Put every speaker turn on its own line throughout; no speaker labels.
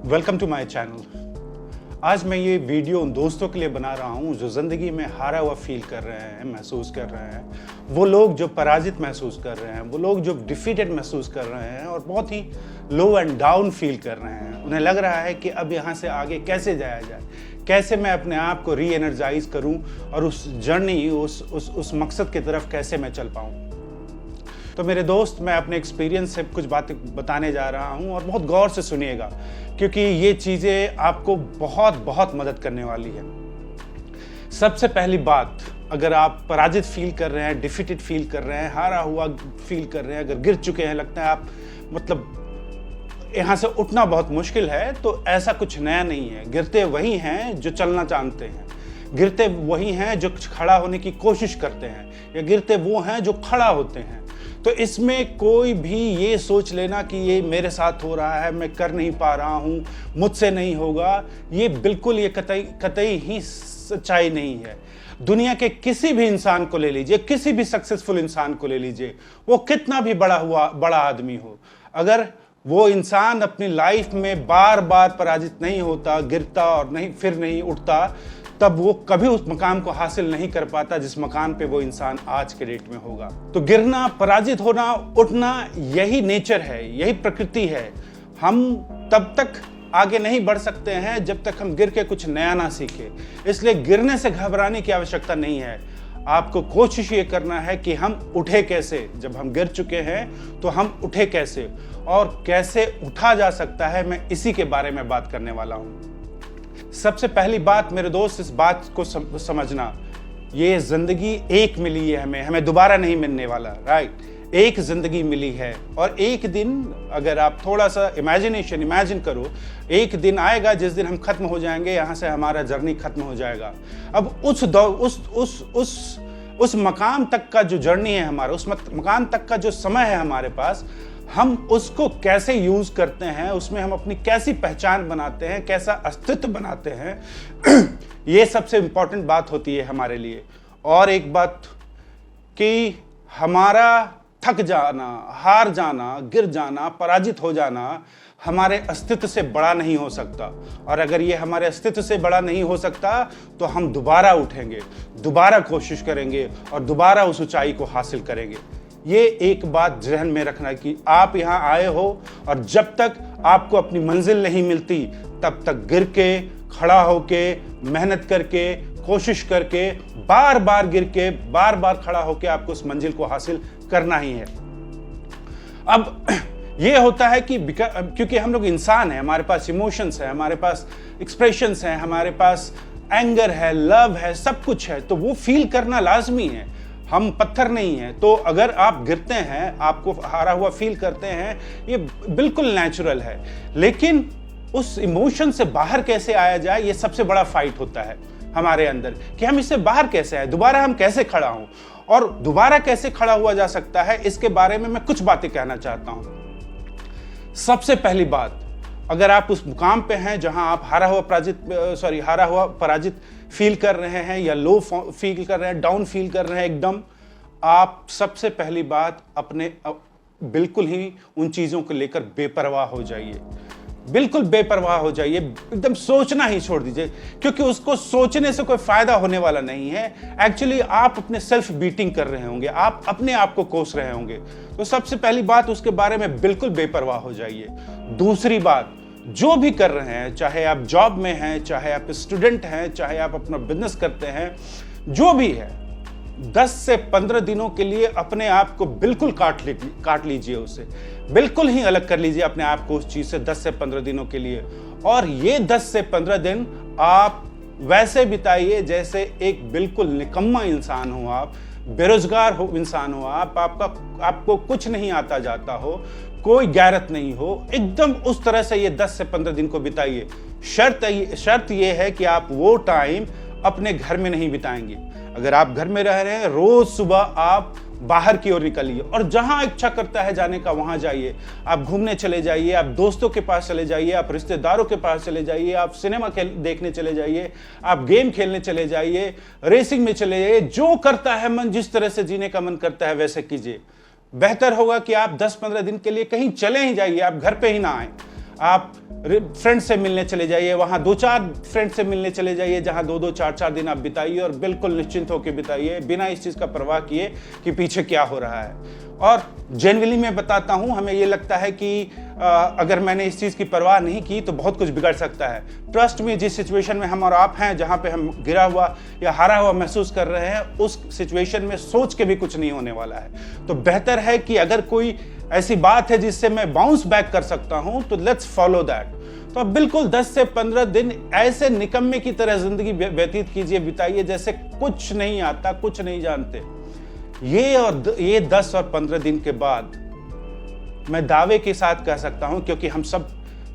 Welcome to my channel. आज मैं ये वीडियो उन दोस्तों के लिए बना रहा हूँ जो ज़िंदगी में हारा हुआ फील कर रहे हैं, महसूस कर रहे हैं। वो लोग जो पराजित महसूस कर रहे हैं, वो लोग जो डिफीटेड महसूस कर रहे हैं और बहुत ही लो एंड डाउन फील कर रहे हैं। उन्हें लग रहा है कि अब यहाँ से आगे कैसे जाया जाए, कैसे मैं अपने आप को री एनर्जाइज करूँ और उस जर्नी, उस मकसद की तरफ कैसे मैं चल पाऊँ। तो मेरे दोस्त, मैं अपने एक्सपीरियंस से कुछ बातें बताने जा रहा हूं और बहुत गौर से सुनिएगा, क्योंकि ये चीज़ें आपको बहुत बहुत मदद करने वाली है। सबसे पहली बात, अगर आप पराजित फील कर रहे हैं, डिफीटेड फील कर रहे हैं, हारा हुआ फील कर रहे हैं, अगर गिर चुके हैं, लगता है आप मतलब यहाँ से उठना बहुत मुश्किल है, तो ऐसा कुछ नया नहीं है। गिरते वही हैं जो चलना जानते हैं, गिरते वही हैं जो खड़ा होने की कोशिश करते हैं, या गिरते वो हैं जो खड़ा होते हैं। तो इसमें कोई भी ये सोच लेना कि ये मेरे साथ हो रहा है, मैं कर नहीं पा रहा हूँ, मुझसे नहीं होगा, ये बिल्कुल, ये कतई ही सच्चाई नहीं है। दुनिया के किसी भी इंसान को ले लीजिए, किसी भी सक्सेसफुल इंसान को ले लीजिए, वो कितना भी बड़ा आदमी हो, अगर वो इंसान अपनी लाइफ में बार बार पराजित नहीं होता, गिरता और फिर नहीं उठता, तब वो कभी उस मकाम को हासिल नहीं कर पाता जिस मकाम पे वो इंसान आज के डेट में होगा। तो गिरना, पराजित होना, उठना, यही नेचर है, यही प्रकृति है। हम तब तक आगे नहीं बढ़ सकते हैं जब तक हम गिर के कुछ नया ना सीखे। इसलिए गिरने से घबराने की आवश्यकता नहीं है। आपको कोशिश ये करना है कि हम उठे कैसे। जब हम गिर चुके हैं तो हम उठे कैसे, और कैसे उठा जा सकता है, मैं इसी के बारे में बात करने वाला हूं। सबसे पहली बात मेरे दोस्त, इस बात को समझना, ये जिंदगी एक मिली है, हमें दोबारा नहीं मिलने वाला, राइट। एक जिंदगी मिली है और एक दिन, अगर आप थोड़ा सा इमेजिन करो, एक दिन आएगा जिस दिन हम खत्म हो जाएंगे, यहाँ से हमारा जर्नी खत्म हो जाएगा। अब उस मकाम तक का जो जर्नी है हमारा, उस मकाम तक का जो समय है हमारे पास, हम उसको कैसे यूज करते हैं, उसमें हम अपनी कैसी पहचान बनाते हैं, कैसा अस्तित्व बनाते हैं, ये सबसे इंपॉर्टेंट बात होती है हमारे लिए। और एक बात कि हमारा थक जाना, हार जाना, गिर जाना, पराजित हो जाना हमारे अस्तित्व से बड़ा नहीं हो सकता। और अगर ये हमारे अस्तित्व से बड़ा नहीं हो सकता तो हम दोबारा उठेंगे, दोबारा कोशिश करेंगे और दोबारा उस ऊंचाई को हासिल करेंगे। ये एक बात ज़हन में रखना कि आप यहाँ आए हो और जब तक आपको अपनी मंजिल नहीं मिलती, तब तक गिर के, खड़ा होके, मेहनत करके, कोशिश करके, बार बार गिर के, बार बार खड़ा होके आपको उस मंजिल को हासिल करना ही है। अब ये होता है कि क्योंकि हम लोग इंसान हैं, हमारे पास इमोशंस है, हमारे पास एक्सप्रेशंस हैं, हमारे पास एंगर है, लव है, सब कुछ है, तो वो फील करना लाजमी है। हम पत्थर नहीं हैं। तो अगर आप गिरते हैं, आपको हारा हुआ फील करते हैं, ये बिल्कुल नेचुरल है। लेकिन उस इमोशन से बाहर कैसे आया जाए, ये सबसे बड़ा फाइट होता है हमारे अंदर, कि हम इससे बाहर कैसे आए, दोबारा हम कैसे खड़ा हों, और दोबारा कैसे खड़ा हुआ जा सकता है, इसके बारे में मैं कुछ बातें कहना चाहता हूं। सबसे पहली बात, अगर आप उस मुकाम पे हैं जहां आप हारा हुआ पराजित फील कर रहे हैं, या लो फील कर रहे हैं, डाउन फील कर रहे हैं एकदम, आप सबसे पहली बात अपने बिल्कुल ही उन चीज़ों को लेकर बेपरवाह हो जाइए। बिल्कुल बेपरवाह हो जाइए, एकदम सोचना ही छोड़ दीजिए, क्योंकि उसको सोचने से कोई फायदा होने वाला नहीं है। एक्चुअली आप अपने सेल्फ बीटिंग कर रहे होंगे, आप अपने आप को कोस रहे होंगे। तो सबसे पहली बात, उसके बारे में बिल्कुल बेपरवाह हो जाइए। दूसरी बात, जो भी कर रहे हैं, चाहे आप जॉब में हैं, चाहे आप स्टूडेंट हैं, चाहे आप अपना बिजनेस करते हैं, जो भी है, 10 से 15 दिनों के लिए अपने आप को बिल्कुल काट लीजिए, उसे बिल्कुल ही अलग कर लीजिए अपने आप को उस चीज से 10 से 15 दिनों के लिए। और ये 10 से 15 दिन आप वैसे बिताइए जैसे एक बिल्कुल निकम्मा इंसान हो, आप बेरोजगार हो इंसान हो, आपको कुछ नहीं आता जाता हो, कोई गैरत नहीं हो, एकदम उस तरह से ये 10 से 15 दिन को बिताइए। शर्त ये है कि आप वो टाइम अपने घर में नहीं बिताएंगे। अगर आप घर में रह रहे हैं, रोज सुबह आप बाहर की ओर निकलिए और जहां इच्छा करता है जाने का वहां जाइए। आप घूमने चले जाइए, आप दोस्तों के पास चले जाइए, आप रिश्तेदारों के पास चले जाइए, आप सिनेमा देखने चले जाइए, आप गेम खेलने चले जाइए, रेसिंग में चले जाइए। जो करता है मन, जिस तरह से जीने का मन करता है वैसे कीजिए। बेहतर होगा कि आप 10-15 दिन के लिए कहीं चले ही जाइए, आप घर पे ही ना आए। आप फ्रेंड से मिलने चले जाइए, वहां 2-4 फ्रेंड से मिलने चले जाइए, जहां 2-2 4-4 दिन आप बिताइए और बिल्कुल निश्चिंत होकर बिताइए, बिना इस चीज का परवाह किए कि पीछे क्या हो रहा है। और जेन्युइनली मैं बताता हूं, हमें ये लगता है कि अगर मैंने इस चीज की परवाह नहीं की तो बहुत कुछ बिगड़ सकता है। ट्रस्ट में, जिस सिचुएशन में हम और आप हैं, जहां पे हम गिरा हुआ या हारा हुआ महसूस कर रहे हैं, उस सिचुएशन में सोच के भी कुछ नहीं होने वाला है। तो बेहतर है कि अगर कोई ऐसी बात है जिससे मैं बाउंस बैक कर सकता हूं, तो लेट्स फॉलो दैट। तो अब बिल्कुल 10 से 15 दिन ऐसे निकम्मे की तरह जिंदगी व्यतीत कीजिए, बिताइए जैसे कुछ नहीं आता, कुछ नहीं जानते। ये 10 और 15 दिन के बाद मैं दावे के साथ कह सकता हूं, क्योंकि हम सब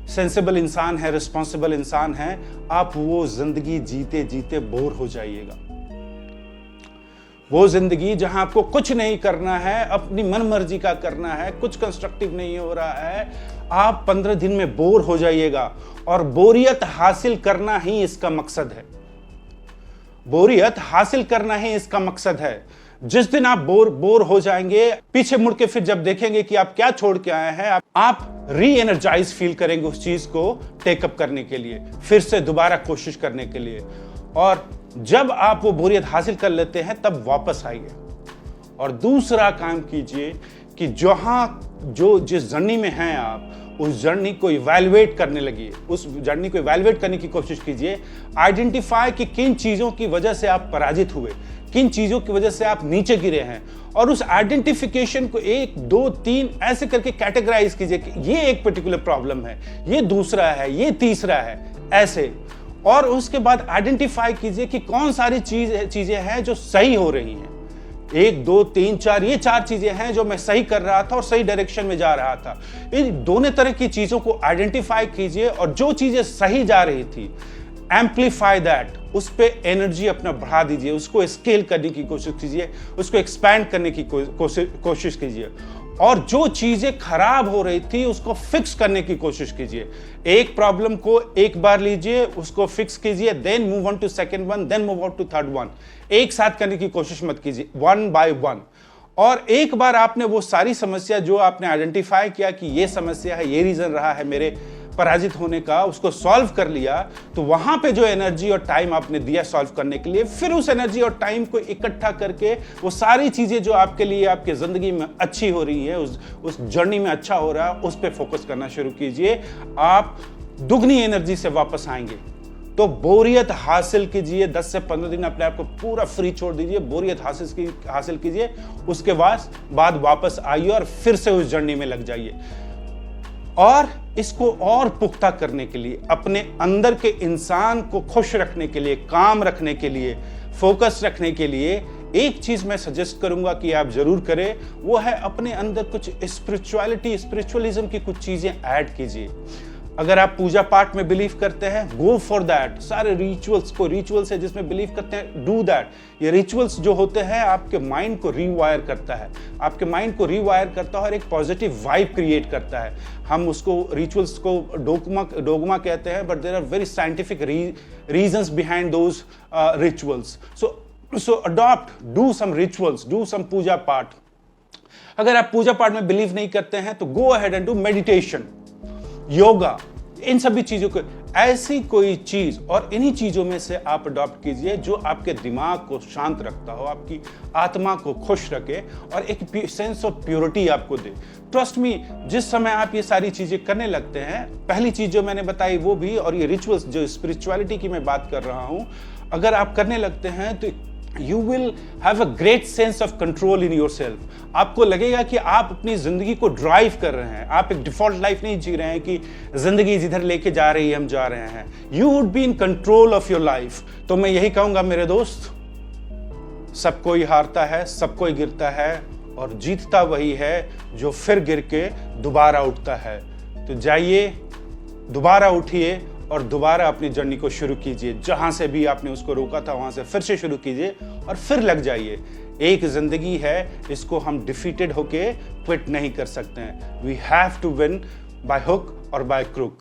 सेंसिबल इंसान हैं, रिस्पॉन्सिबल इंसान हैं, आप वो जिंदगी जीते जीते बोर हो जाइएगा। वो जिंदगी जहां आपको कुछ नहीं करना है, अपनी मनमर्जी का करना है, कुछ कंस्ट्रक्टिव नहीं हो रहा है, आप 15 दिन में बोर हो जाइएगा। और बोरियत हासिल करना ही इसका मकसद है। बोरियत हासिल करना ही इसका मकसद है। जिस दिन आप बोर हो जाएंगे, पीछे मुड़ के फिर जब देखेंगे कि आप क्या छोड़ के आए हैं, आप री एनर्जाइज फील करेंगे उस चीज को टेकअप करने के लिए, फिर से दोबारा कोशिश करने के लिए। और जब आप वो बोरियत हासिल कर लेते हैं, तब वापस आइए और दूसरा काम कीजिए कि जिस जर्नी में हैं आप, उस जर्नी को इवैल्यूएट करने लगिए, उस जर्नी को इवैल्यूएट करने की कोशिश कीजिए। आइडेंटिफाई कि किन चीजों की वजह से आप पराजित हुए, किन चीजों की वजह से आप नीचे गिरे हैं, और उस आइडेंटिफिकेशन को 1, 2, 3 ऐसे करके कैटेगराइज कीजिए कि ये एक पर्टिकुलर प्रॉब्लम है, ये दूसरा है, ये तीसरा है, ऐसे। और उसके बाद आइडेंटिफाई कीजिए कि कौन सारी चीजें हैं जो सही हो रही हैं। 1, 2, 3, 4 ये 4 चीजें हैं जो मैं सही कर रहा था और सही डायरेक्शन में जा रहा था। इन दोनों तरह की चीजों को आइडेंटिफाई कीजिए और जो चीजें सही जा रही थी, एम्पलीफाई दैट, उस पे एनर्जी अपना बढ़ा दीजिए, उसको स्केल करने की कोशिश कीजिए, उसको एक्सपैंड करने की कोशिश कीजिए। और जो चीजें खराब हो रही थी उसको फिक्स करने की कोशिश कीजिए। एक प्रॉब्लम को एक बार लीजिए, उसको फिक्स कीजिए, then move on to second one, then move on to third one. एक साथ करने की कोशिश मत कीजिए, 1 by 1। और एक बार आपने वो सारी समस्या जो आपने आइडेंटिफाई किया कि ये समस्या है, ये रीजन रहा है मेरे पराजित होने का, उसको सॉल्व कर लिया, तो वहां पे जो एनर्जी और टाइम आपने दिया सॉल्व करने के लिए, फिर उस एनर्जी और टाइम को इकट्ठा करके वो सारी चीजें जो आपके लिए आपके जिंदगी में अच्छी हो रही है, उस जर्नी में अच्छा हो रहा है, उस पर फोकस करना शुरू कीजिए। आप दुगनी एनर्जी से वापस आएंगे। तो बोरियत हासिल कीजिए, 10 से 15 दिन अपने आप को पूरा फ्री छोड़ दीजिए, बोरियत हासिल कीजिए, उसके बाद वापस आइए और फिर से उस जर्नी में लग जाइए। और इसको और पुख्ता करने के लिए, अपने अंदर के इंसान को खुश रखने के लिए, काम रखने के लिए, फोकस रखने के लिए एक चीज मैं सजेस्ट करूंगा कि आप जरूर करें, वो है अपने अंदर कुछ स्पिरिचुअलिज्म की कुछ चीजें ऐड कीजिए। अगर आप पूजा पाठ में बिलीव करते हैं, गो फॉर दैट। सारे रिचुअल्स है जिसमें बिलीव करते हैं, डू दैट। ये रिचुअल्स जो होते हैं आपके माइंड को रीवायर करता है, और एक पॉजिटिव वाइब क्रिएट करता है। हम उसको रिचुअल्स को डोगमा कहते हैं, but there are very scientific reasons behind those rituals. So adopt, do some rituals, do some puja path. अगर आप पूजा पाठ में बिलीव नहीं करते हैं तो go ahead and do meditation, yoga, इन सभी चीजों को, ऐसी कोई चीज, और इन्हीं चीजों में से आप अडॉप्ट कीजिए जो आपके दिमाग को शांत रखता हो, आपकी आत्मा को खुश रखे और एक सेंस ऑफ प्योरिटी आपको दे। ट्रस्ट मी, जिस समय आप ये सारी चीजें करने लगते हैं, पहली चीज जो मैंने बताई वो भी, और ये रिचुअल्स जो स्पिरिचुअलिटी की मैं बात कर रहा हूं, अगर आप करने लगते हैं तो you will have a great sense of control in yourself। आपको लगेगा कि आप अपनी जिंदगी को ड्राइव कर रहे हैं, आप एक डिफॉल्ट लाइफ नहीं जी रहे हैं कि जिंदगी जिधर लेके जा रही है हम जा रहे हैं। You would be in control of your life। तो मैं यही कहूंगा मेरे दोस्त, सब कोई हारता है, सब कोई गिरता है, और जीतता वही है जो फिर गिर के दोबारा उठता है। तो जाइए, दोबारा उठिए और दोबारा अपनी जर्नी को शुरू कीजिए। जहां से भी आपने उसको रोका था वहां से फिर से शुरू कीजिए और फिर लग जाइए। एक जिंदगी है, इसको हम डिफीटेड होके क्विट नहीं कर सकते हैं। We have to win by hook और बाय क्रूक।